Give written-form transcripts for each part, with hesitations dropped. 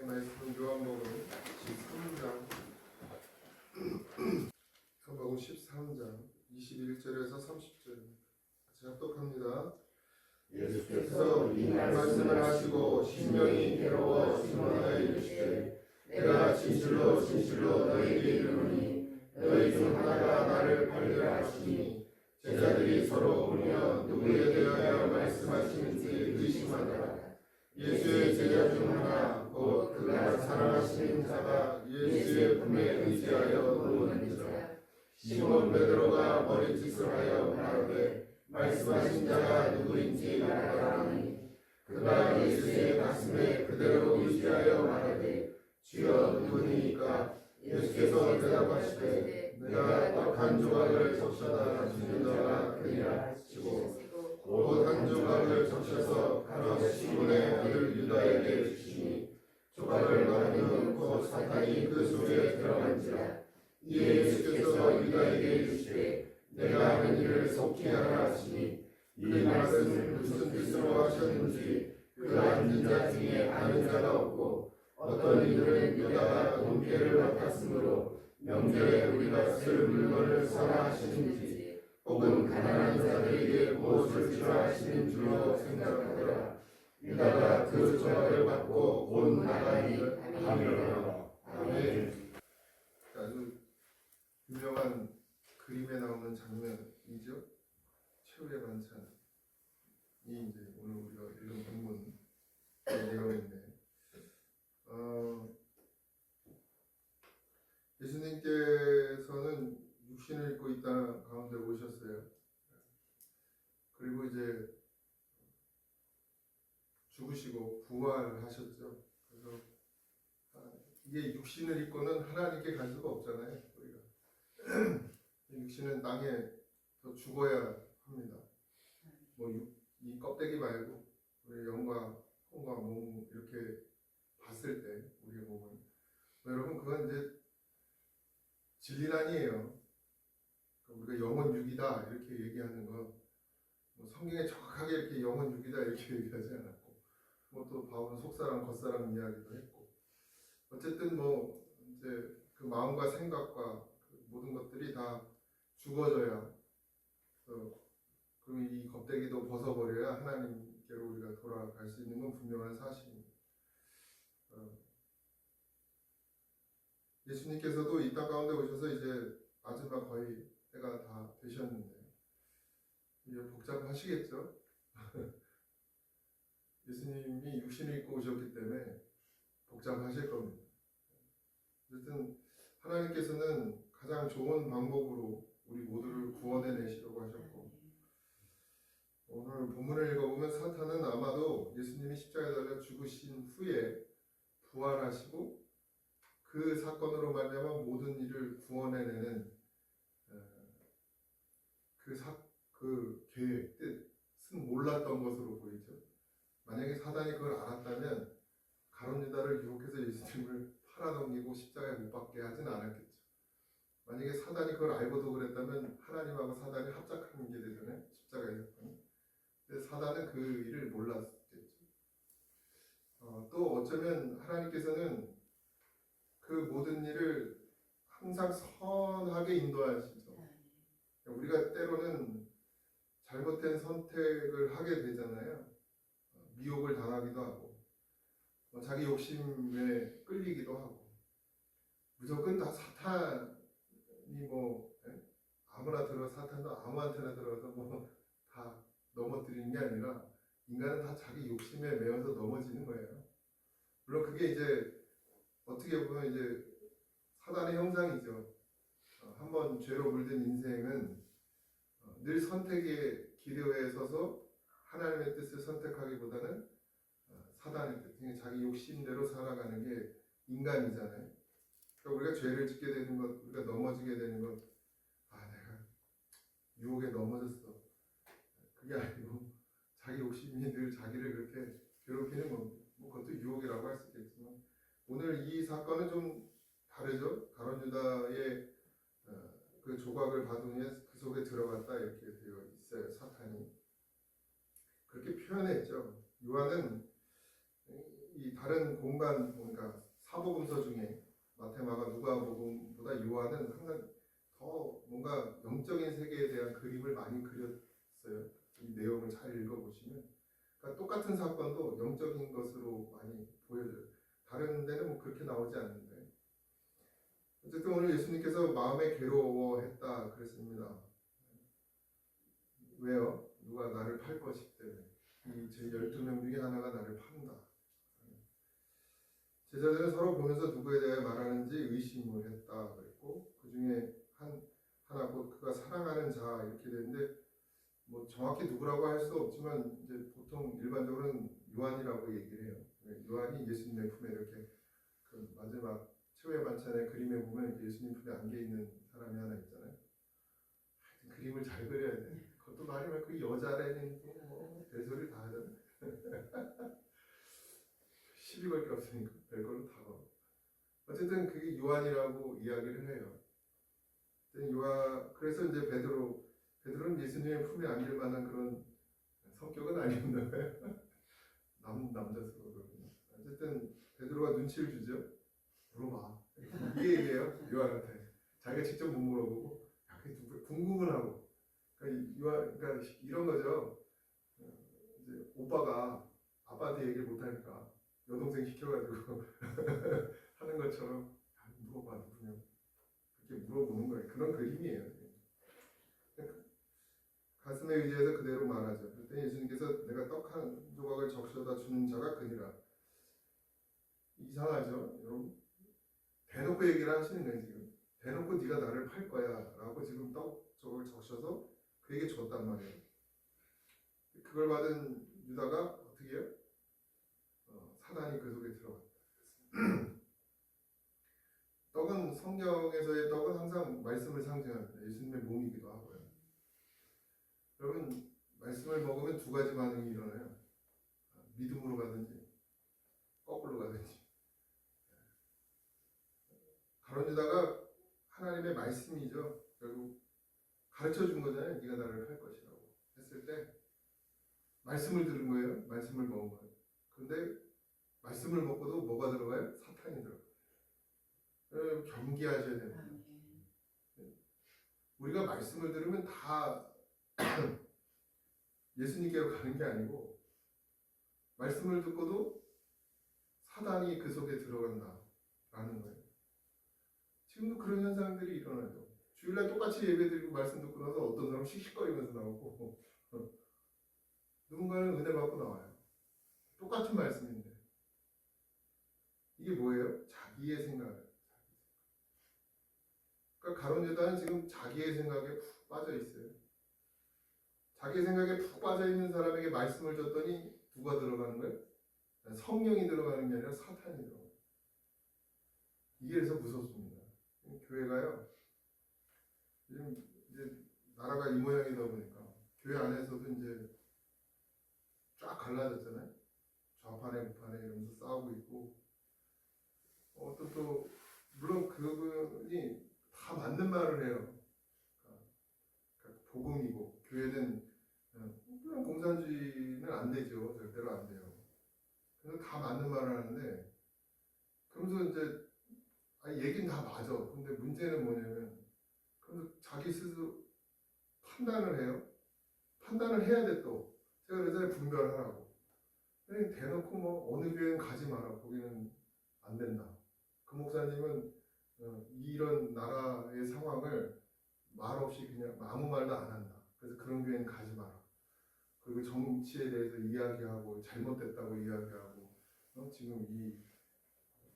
말씀 요한복음 13장 요한복음 13장 21절에서 30절 같이 합독합니다. 예수께서 이 말씀을 하시고 심령이 괴로워 시몬에게 이르시되 내가 진실로 진실로 너희에게 이르노니 너희 중 하나가 나를 팔리라 하시니 제자들이 서로 울며 누구에 대하여 말씀하시는지 의심하더라. 예수의 제자 중 하나 곧 그가 사랑하시는 자가 예수의 품에 의지하여 누우는지라. 시몬 베드로가 머리짓을 하여 말하되 말씀하신 자가 누구인지 말하라 하니 그가 예수의 가슴에 그대로 의지하여 말하되 주여 누구니이까? 예수께서 대답하시되 내가 떡 한 조각을 적셔다 주는 자가 그니라 하시고 곧 한 조각을 적셔서 가롯 시몬의 아들 유다에게 주시니 조각을 나누는 곧 사탄이 그 속에 들어간지라. 이에 예수께서 유다에게 이르시되 내가 하는 일을 속히 하라 하시니 이 말씀을 무슨 뜻으로 하셨는지 그 앉은 자 중에 아는 자가 없고 어떤 이들은 유다가 돈깨를 맡았으므로 명절에 우리가 쓸 물건을 사라 하시는지 혹은 가난한 자들에게 무엇을 주라 하시는 줄로 생각하더라. 유다가 그 조각을 받고 곧 나가니 아멘이라. 아멘. 아주 유명한 그림에 나오는 장면이죠. 최후의 반찬이 이제 오늘 우리가 읽은 본문 내용인데, 예수님께서는 육신을 입고 이 땅 가운데 오셨어요. 그리고 이제 죽으시고 부활하셨죠. 그래서 이게 육신을 입고는 하나님께 갈 수가 없잖아요. 우리가 육신은 땅에 더 죽어야 합니다. 이 껍데기 말고 우리 영과 혼과 몸 이렇게 봤을 때 우리의 몸은 여러분 그건 이제 진리란이에요. 우리가 영혼 육이다 이렇게 얘기하는 건 성경에 정확하게 이렇게 영혼 육이다 이렇게 얘기하지 않았고 또 바울은 속사람 겉사람 이야기도 했고 어쨌든 이제 그 마음과 생각과 그 모든 것들이 다 죽어져야 그리고 이 껍데기도 벗어버려야 하나님께로 우리가 돌아갈 수 있는 건 분명한 사실입니다. 예수님께서도 이 땅 가운데 오셔서 이제 마지막 거의 때가 다 되셨는데 이제 복잡하시겠죠? 예수님이 육신을 입고 오셨기 때문에 복잡하실 겁니다. 어쨌든 하나님께서는 가장 좋은 방법으로 우리 모두를 구원해 내시려고 하셨고 오늘 본문을 읽어보면 사탄은 아마도 예수님이 십자가에 달려 죽으신 후에 부활하시고 그 사건으로 말미암아 모든 일을 구원해내는 그 계획, 뜻은 몰랐던 것으로 보이죠. 만약에 사단이 그걸 알았다면 가룟 유다를 유혹해서 예수님을 팔아넘기고 십자가에 못 박게 하진 않았겠죠. 만약에 사단이 그걸 알고도 그랬다면 하나님하고 사단이 합작하는 게 되잖아요. 십자가의 사건이. 근데 사단은 그 일을 몰랐겠죠. 또 어쩌면 하나님께서는 그 모든 일을 항상 선하게 인도하시죠. 우리가 때로는 잘못된 선택을 하게 되잖아요. 미혹을 당하기도 하고 자기 욕심에 끌리기도 하고 무조건 다 사탄이 아무나 사탄도 아무한테나 들어가서 다 넘어뜨리는 게 아니라 인간은 다 자기 욕심에 매여서 넘어지는 거예요. 물론 그게 이제 어떻게 보면 이제 사단의 형상이죠. 한번 죄로 물든 인생은 늘 선택의 기로에 서서 하나님의 뜻을 선택하기보다는 사단의 뜻, 그러니까 자기 욕심대로 살아가는 게 인간이잖아요. 그러니까 우리가 죄를 짓게 되는 것, 우리가 넘어지게 되는 것, 내가 유혹에 넘어졌어. 그게 아니고 자기 욕심이 늘 자기를 그렇게 괴롭히는 겁니다. 그것도 유혹이라고 할 수 있겠지만 오늘 이 사건은 좀 다르죠. 가룟 유다의 그 조각을 받은 후에 그 속에 들어갔다 이렇게 되어 있어요. 사탄이 그렇게 표현했죠. 요한은 이 다른 공간 그러니까 사복음서 중에 마테마가 누가복음보다 요한은 항상 더 뭔가 영적인 세계에 대한 그림을 많이 그렸어요. 이 내용을 잘 읽어보시면 그러니까 똑같은 사건도 영적인 것으로 많이 보여져요. 다른 데는 뭐 그렇게 나오지 않는데 어쨌든 오늘 예수님께서 마음에 괴로워했다 그랬습니다. 왜요? 누가 나를 팔 것이기 때문에 이 제 12명 중에 하나가 나를 판다. 제자들은 서로 보면서 누구에 대해 말하는지 의심을 했다 그랬고 그 중에 하나 곧 그가 사랑하는 자 이렇게 되는데 뭐 정확히 누구라고 할 수 없지만 이제 보통 일반적으로는 요한이라고 얘기를 해요. 요한이 예수님의 품에 이렇게 그 마지막 최후의 반찬의 그림에 보면 예수님 품에 안겨 있는 사람이 하나 있잖아요. 하여튼 그림을 잘 그려야 돼. 그것도 말이면 그 여자라는 뭐 별소리 다 하잖아. 시비 걸 게 없으니까 별걸로 다 걸. 어쨌든 그게 요한이라고 이야기를 해요. 그래서 이제 베드로는 예수님의 품에 안길 만한 그런 성격은 아니었나 봐요. 남자스러워거든요. 어쨌든 베드로가 눈치를 주죠. 물어봐. 이 얘기예요. 요한한테. 자기가 직접 못 물어보고 궁금은 하고. 그러니까 이런 거죠. 이제 오빠가 아빠한테 얘기를 못 하니까 여동생 시켜가지고 하는 것처럼 물어봐 누구냐. 그렇게 물어보는 거예요. 그런 그림이에요. 가슴에 의지해서 그대로 말하죠. 그때 예수님께서 내가 떡 한 조각을 적셔다 주는 자가 그니라. 이상하죠, 여러분? 대놓고 얘기를 하시는 거예요 지금. 대놓고 네가 나를 팔 거야라고 지금 떡 저걸 적셔서 그에게 줬단 말이에요. 그걸 받은 유다가 어떻게 해요? 사단이 그 속에 들어갔다. 떡은 성경에서의 떡은 항상 말씀을 상징합니다. 예수님의 몸이기도 하고요. 여러분 말씀을 먹으면 두 가지 반응이 일어나요. 믿음으로 가든지 거꾸로 가든지. 가론유다가 하나님의 말씀이죠. 결국 가르쳐 준 거잖아요. 네가 나를 팔 것이라고 했을 때 말씀을 들은 거예요. 말씀을 먹은 거예요. 그런데 말씀을 먹고도 뭐가 들어가요? 사탄이 들어가요. 경계하셔야 됩니다. 우리가 말씀을 들으면 다 예수님께로 가는 게 아니고 말씀을 듣고도 사단이 그 속에 들어간다라는 거예요. 지금도 그런 현상들이 일어나죠. 주일날 똑같이 예배드리고 말씀 듣고 나서 어떤 사람 씩씩거리면서 나오고 누군가는 은혜 받고 나와요. 똑같은 말씀인데 이게 뭐예요? 자기의 생각. 그러니까 가론유다는 지금 자기의 생각에 푹 빠져 있어요. 자기 생각에 푹 빠져 있는 사람에게 말씀을 줬더니 누가 들어가는 거예요? 성령이 들어가는 게 아니라 사탄이 들어가요. 이게 그래서 무섭습니다. 교회가요. 요즘 이제 나라가 이 모양이다 보니까 교회 안에서도 이제 쫙 갈라졌잖아요. 좌파네 우파네 이러면서 싸우고 있고 또 물론 그분이 다 맞는 말을 해요. 그러니까 복음이고 교회는 물론 공산주의는 안 되죠. 절대로 안 돼요. 그래서 다 맞는 말을 하는데 그러면서 이제 얘기는 다 맞아. 근데 문제는 뭐냐면 그래서 자기 스스로 판단을 해요. 판단을 해야 돼 또. 제가 그래서 분별하라고. 대놓고 뭐 어느 교회는 가지 마라. 거기는 안 된다. 그 목사님은 이런 나라의 상황을 말없이 그냥 아무 말도 안 한다. 그래서 그런 교회는 가지 마라. 그리고 정치에 대해서 이야기하고 잘못됐다고 이야기하고 지금 이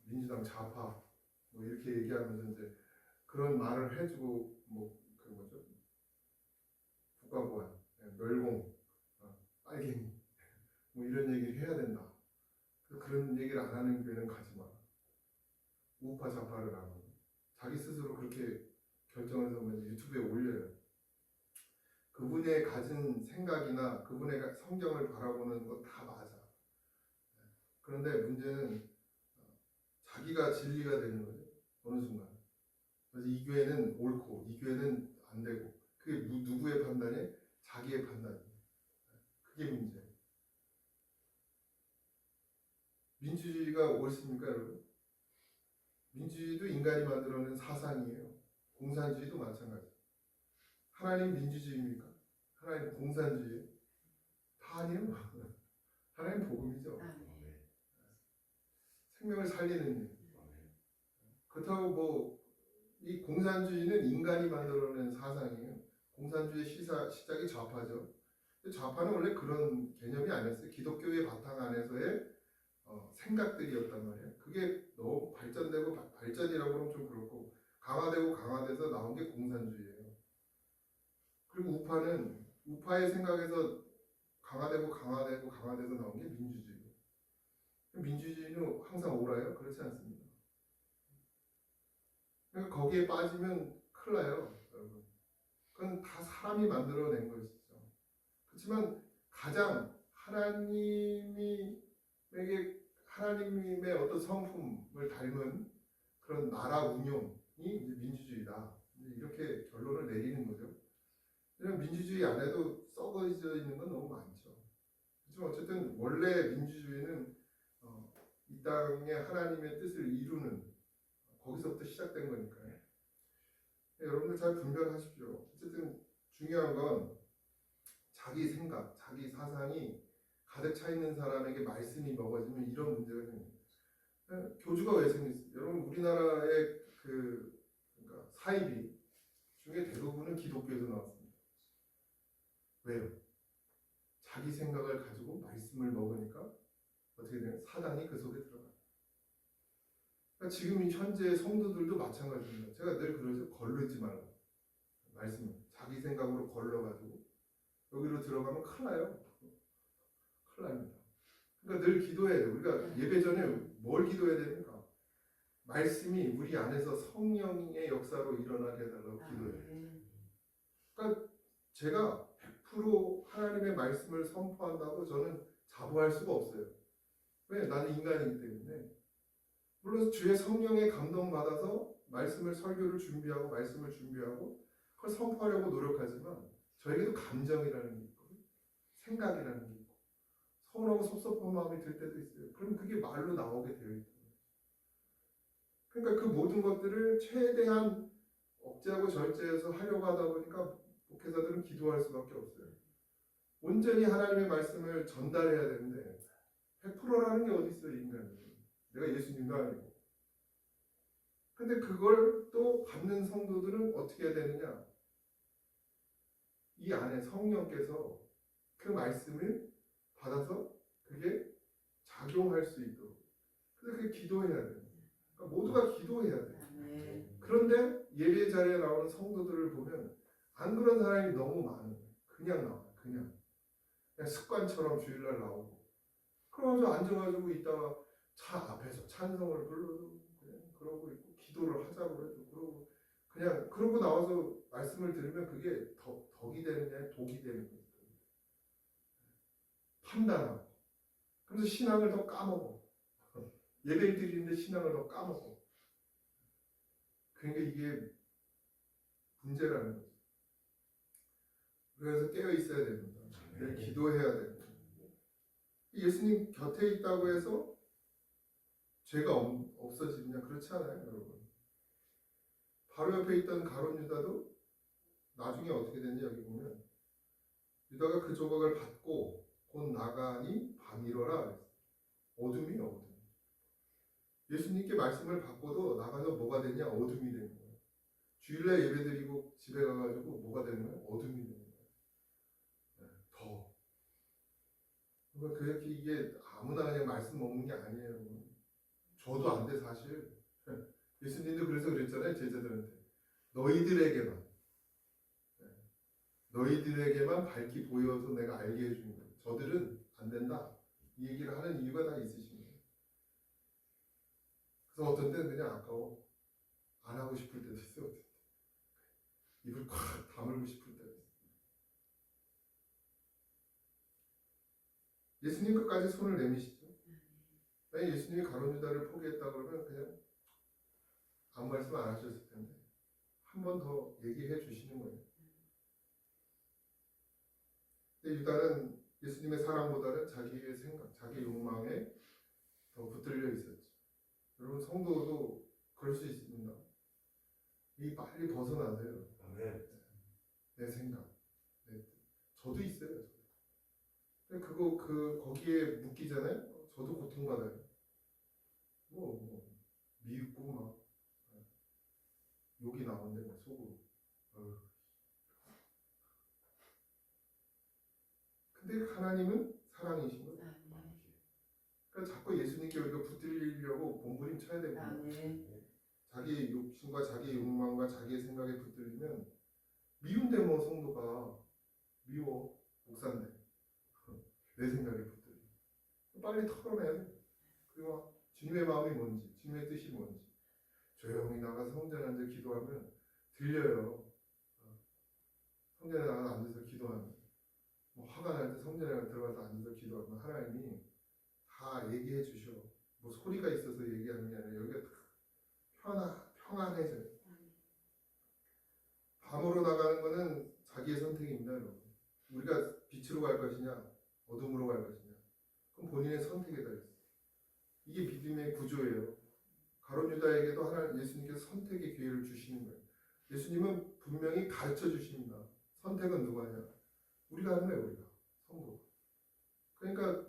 민주당 좌파 뭐 이렇게 얘기하면서 이제 그런 말을 해주고 뭐 그런 거죠. 국가보안, 멸공, 빨갱이 뭐 이런 얘기를 해야 된다. 그런 얘기를 안 하는 교회는 가지 마라. 우파 좌파를 안 하고 자기 스스로 그렇게 결정해서 유튜브에 올려요. 그분의 가진 생각이나 그분의 성경을 바라보는 거 다 맞아. 그런데 문제는 자기가 진리가 되는 거죠. 어느 순간. 그래서 이 교회는 옳고 이 교회는 안 되고 그게 누구의 판단이? 자기의 판단이에요. 그게 문제예요. 민주주의가 옳습니까, 여러분? 민주주의도 인간이 만들어낸 사상이에요. 공산주의도 마찬가지. 하나님 민주주의입니까? 하나님 공산주의예요? 다 아니에요. 하나님 복음이죠. 생명을 살리는 일. 그렇다고 뭐 이 공산주의는 인간이 만들어낸 사상이에요. 공산주의 시작이 좌파죠. 좌파는 원래 그런 개념이 아니었어요. 기독교의 바탕 안에서의 생각들이었단 말이에요. 그게 너무 발전되고 발전이라고 하면 좀 그렇고 강화되고 강화돼서 나온 게 공산주의예요. 그리고 우파는 우파의 생각에서 강화되고 강화되고 강화돼서 나온 게 민주주의. 민주주의는 항상 옳아요? 그렇지 않습니다. 그러니까 거기에 빠지면 큰일 나요, 여러분. 그건 다 사람이 만들어낸 것이죠. 그렇지만 가장 하나님의 어떤 성품을 닮은 그런 나라 운영이 이제 민주주의다. 이렇게 결론을 내리는 거죠. 왜냐면 민주주의 안에도 썩어져 있는 건 너무 많죠. 그렇지만 어쨌든 원래 민주주의는 이 땅에 하나님의 뜻을 이루는 거기서부터 시작된 거니까요. 여러분들 잘 분별하십시오. 어쨌든 중요한 건 자기 생각, 자기 사상이 가득 차 있는 사람에게 말씀이 먹어지면 이런 문제가 생깁니다. 교주가 왜 생겼어요? 여러분 우리나라의 그러니까 사이비 중에 대부분은 기독교에서 나왔습니다. 왜요? 자기 생각을 가지고 말씀을 먹으니까 어떻게 되냐? 사단이 그 속에 들어가요. 그러니까 지금 현재 성도들도 마찬가지입니다. 제가 늘 그러죠. 걸르지 말라. 말씀을 자기 생각으로 걸러가지고 여기로 들어가면 큰일 나요. 큰일 납니다. 그러니까 늘 기도해야 돼요. 우리가 예배 전에 뭘 기도해야 됩니까? 말씀이 우리 안에서 성령의 역사로 일어나게 해달라고 기도해요. 그러니까 제가 100% 하나님의 말씀을 선포한다고 저는 자부할 수가 없어요. 왜? 나는 인간이기 때문에. 물론 주의 성령의 감동받아서 말씀을 설교를 준비하고 말씀을 준비하고 그걸 선포하려고 노력하지만 저에게도 감정이라는 게 있고 생각이라는 게 있고 서운하고 섭섭한 마음이 들 때도 있어요. 그럼 그게 말로 나오게 되어 있다. 그러니까 그 모든 것들을 최대한 억제하고 절제해서 하려고 하다 보니까 목회자들은 기도할 수밖에 없어요. 온전히 하나님의 말씀을 전달해야 되는데 100%라는 게 어디 있어요, 인간이. 내가 예수님도 아니고. 근데 그걸 또 받는 성도들은 어떻게 해야 되느냐? 이 안에 성령께서 그 말씀을 받아서 그게 작용할 수 있도록. 그래서 그게 기도해야 돼요. 그러니까 모두가 기도해야 돼요. 그런데 예배 자리에 나오는 성도들을 보면 안 그런 사람이 너무 많은 거예요. 그냥 나와요. 그냥 습관처럼 주일날 나오고. 그러면서 앉아가지고 있다가 차 앞에서 찬송을 불러도 그냥 그러고 있고 기도를 하자고 해도 그러고 그냥 그러고 나와서 말씀을 들으면 그게 덕이 되는 게 아니라 독이 되는 거예요. 판단하고 그래서 신앙을 더 까먹어. 예배를 드리는데 신앙을 더 까먹어. 그러니까 이게 문제라는 거죠. 그래서 깨어 있어야 됩니다. 기도해야 됩니다. 예수님 곁에 있다고 해서 죄가 없어지느냐? 그렇지 않아요, 여러분. 바로 옆에 있던 가룟 유다도 나중에 어떻게 됐냐 여기 보면 유다가 그 조각을 받고 곧 나가니 밤이러라. 어둠이에요, 어둠. 예수님께 말씀을 받고도 나가서 뭐가 되냐? 어둠이 되는 거예요. 주일날 예배드리고 집에 가가지고 뭐가 되는 거예요? 어둠이 되는 거예요. 더. 그러니까 이게 아무나 그냥 말씀 먹는 게 아니에요. 저도 안 돼, 사실. 예수님도 그래서 그랬잖아요, 제자들한테. 너희들에게만 밝히 보여서 내가 알게 해주는 거예요. 저들은 안 된다. 이 얘기를 하는 이유가 다 있으신 거예요. 그래서 어떤 때는 그냥 아까워. 안 하고 싶을 때도 있어요. 입을 콱 다물고 싶을 때도 있어요. 예수님 끝까지 손을 내미시죠. 만약 예수님이 가룟 유다를 포기했다 그러면 그냥 아무 말씀 안 하셨을 텐데 한 번 더 얘기해 주시는 거예요. 근데 유다는 예수님의 사랑보다는 자기의 생각, 자기의 욕망에 더 붙들려 있었죠. 여러분 성도도 그럴 수 있습니다. 이 빨리 벗어나세요. 아멘. 내 생각, 내 뜻. 저도 있어요. 근데 그거 거기에 묶이잖아요. 저도 고통받아요. 미흡고 막 욕이 나오는데 막 속으로. 근데 하나님은 사랑이신 거예요. 그러니까 자꾸 예수님께 우리가 붙들리려고 몸부림쳐야 됩니다. 자기의 욕심과 자기의 욕망과 자기의 생각에 붙들리면 미운데 뭐 성도가 미워 목사인데 내 생각에 붙들려 빨리 털어내야 돼. 그리고 주님의 마음이 뭔지 주님의 뜻이 뭔지 조용히 나가서 성전에 앉아 기도하면 들려요. 성전에 나가서 앉아서 기도하면 뭐 화가 날 때 성전에 들어가서 앉아서 기도하면 하나님이 다 얘기해 주셔. 뭐 소리가 있어서 얘기하는 게 아니라 여기가 다 평안해져요. 밤으로 나가는 거는 자기의 선택입니다. 여러분. 우리가 빛으로 갈 것이냐 어둠으로 갈 것이냐 그럼 본인의 선택에 달렸어요. 이게 믿음의 구조예요. 가룟 유다에게도 하나님 예수님께서 선택의 기회를 주시는 거예요. 예수님은 분명히 가르쳐 주십니다. 선택은 누가 하냐? 우리가 하는 거예요. 우리가 성도. 그러니까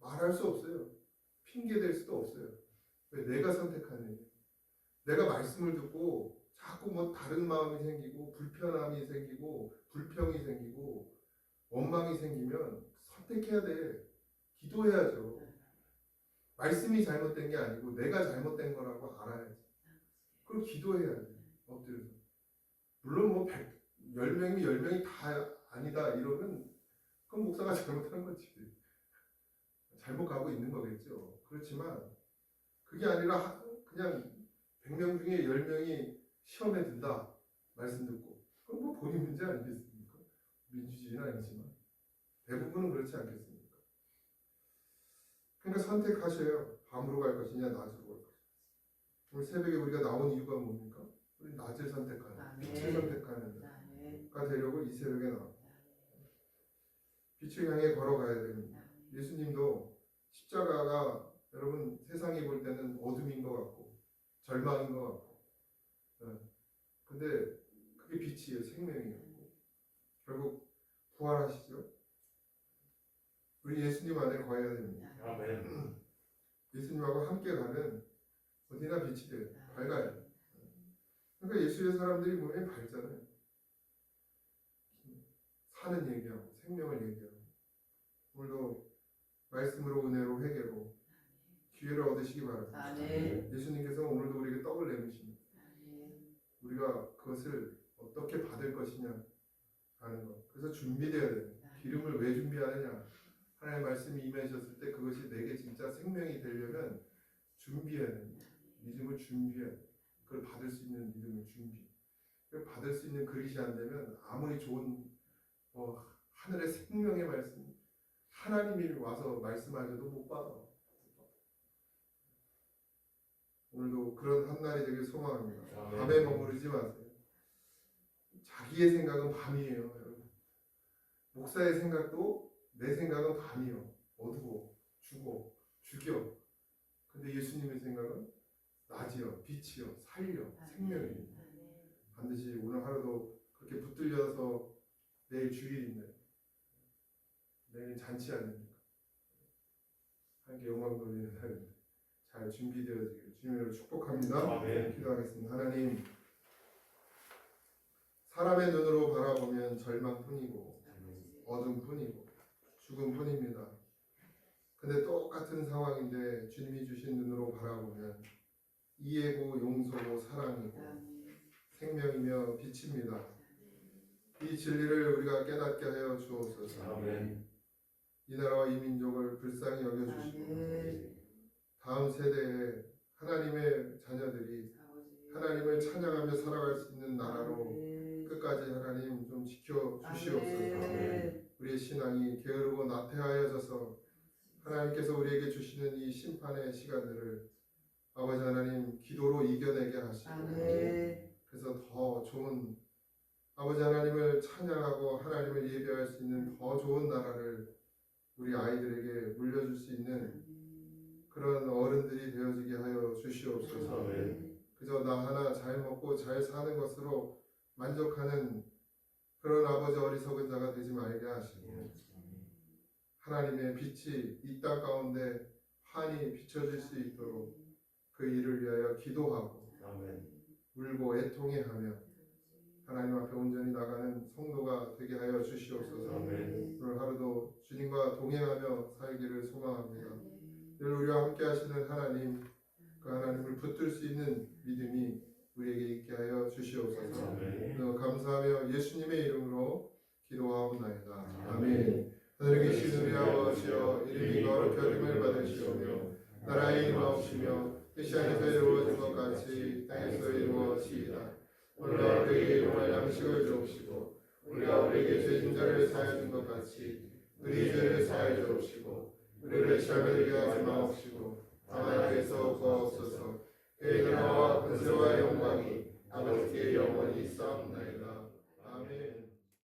말할 수 없어요. 핑계 댈 수도 없어요. 왜? 내가 선택하는 얘기예요. 내가 말씀을 듣고 자꾸 뭐 다른 마음이 생기고 불편함이 생기고 불평이 생기고 원망이 생기면 선택해야 돼. 기도해야죠. 말씀이 잘못된 게 아니고 내가 잘못된 거라고 알아야지. 그럼 기도해야 돼. 엎드려서. 물론 뭐 10명이 10명이 다 아니다 이러면 그건 목사가 잘못한 거지. 잘못 가고 있는 거겠죠. 그렇지만 그게 아니라 그냥 100명 중에 10명이 시험에 든다. 말씀 듣고. 그럼 뭐 본인 문제 아니겠습니까? 민주주의는 아니지만 대부분은 그렇지 않겠습니까? 그러니까 선택하셔요. 밤으로 갈 것이냐 낮으로 갈 것이냐. 오늘 새벽에 우리가 나온 이유가 뭡니까? 우리 낮을 선택하는 빛을 선택하는 가 되려고 이 새벽에 나왔습니다. 빛을 향해 걸어가야 됩니다. 예수님도 십자가가 여러분 세상이 볼 때는 어둠인 것 같고 절망인 것 같고 근데 그게 빛이에요. 생명이에요. 결국 부활하시죠. 우리 예수님 안에 거해야 됩니다. 아멘. 예수님하고 함께 가면 어디나 빛이 돼요. 밝아요. 그러니까 예수의 사람들이 보면 밝잖아요. 사는 얘기하고 생명을 얘기하고 오늘도 말씀으로 은혜로 회개로 기회를 얻으시기 바랍니다. 예수님께서 오늘도 우리에게 떡을 내미십니다. 우리가 그것을 어떻게 받을 것이냐 하는 것. 그래서 준비되어야 됩니다. 기름을 왜 준비하느냐? 하나님의 말씀이 임하셨을 때 그것이 내게 진짜 생명이 되려면 준비해야 됩니다. 믿음을 준비해야 됩니다. 그걸 받을 수 있는 믿음을 준비. 그걸 받을 수 있는 그릇이 안 되면 아무리 좋은 하늘의 생명의 말씀 하나님이 와서 말씀하셔도 못 받아. 오늘도 그런 한 날이 되길 소망합니다. 밤에 머무르지 마세요. 자기의 생각은 밤이에요. 여러분. 목사의 생각도 내 생각은 밤이요. 어두워. 죽여. 근데 예수님의 생각은 낮이요. 빛이요. 살려. 생명입니다. 반드시 오늘 하루도 그렇게 붙들려서 내일 주일인데 내일 잔치 아닙니까? 함께 영광 돌리는 날인데 잘 준비되어지기를 주님으로 축복합니다. 기도하겠습니다. 하나님 사람의 눈으로 바라보면 절망뿐이고 어둠뿐이고 죽음뿐입니다. 근데 똑같은 상황인데 주님이 주신 눈으로 바라보면 이해고 용서고 사랑이고 생명이며 빛입니다. 이 진리를 우리가 깨닫게 하여 주옵소서. 아멘. 이 나라와 이 민족을 불쌍히 여겨주시고 다음 세대에 하나님의 자녀들이 하나님을 찬양하며 살아갈 수 있는 나라로 끝까지 하나님 좀 지켜주시옵소서. 우리의 신앙이 게으르고 나태하여져서 하나님께서 우리에게 주시는 이 심판의 시간들을 아버지 하나님 기도로 이겨내게 하시고 그래서 더 좋은 아버지 하나님을 찬양하고 하나님을 예배할 수 있는 더 좋은 나라를 우리 아이들에게 물려줄 수 있는 그런 어른들이 되어지게 하여 주시옵소서. 아멘. 그저 나 하나 잘 먹고 잘 사는 것으로 만족하는 그런 아버지 어리석은 자가 되지 말게 하시고 하나님의 빛이 이 땅 가운데 환히 비춰질 수 있도록 그 일을 위하여 기도하고 아멘. 울고 애통해하며 하나님 앞에 온전히 나가는 성도가 되게 하여 주시옵소서. 아멘. 오늘 하루도 주님과 동행하며 살기를 소망합니다. 늘 우리와 함께 하시는 하나님, 그 하나님을 붙들 수 있는 믿음이 우리에게 있게 하여 주시옵소서. 아멘. 감사하며 예수님의 이름으로 기도하옵나이다. 아멘. 아멘. 하늘에 계신 우리 아버지여, 이름이 거룩히 여김을 받으시오며 나라의 임하옵시며 뜻이 하늘에서 이루어진 것 같이 땅에서 이루어지이다. 오늘 우리에게 일용할 양식을 주옵시고 우리가 우리에게 죄진 자를 사하여 준 것 같이 우리 죄를 사하여 주옵시고 우리를 시험에 들게 하지 마옵시고 다만 악에서 구하옵소서. 그의 나라와 권세와 영광이 아버지께 영원히 있사옵나이다. 아멘.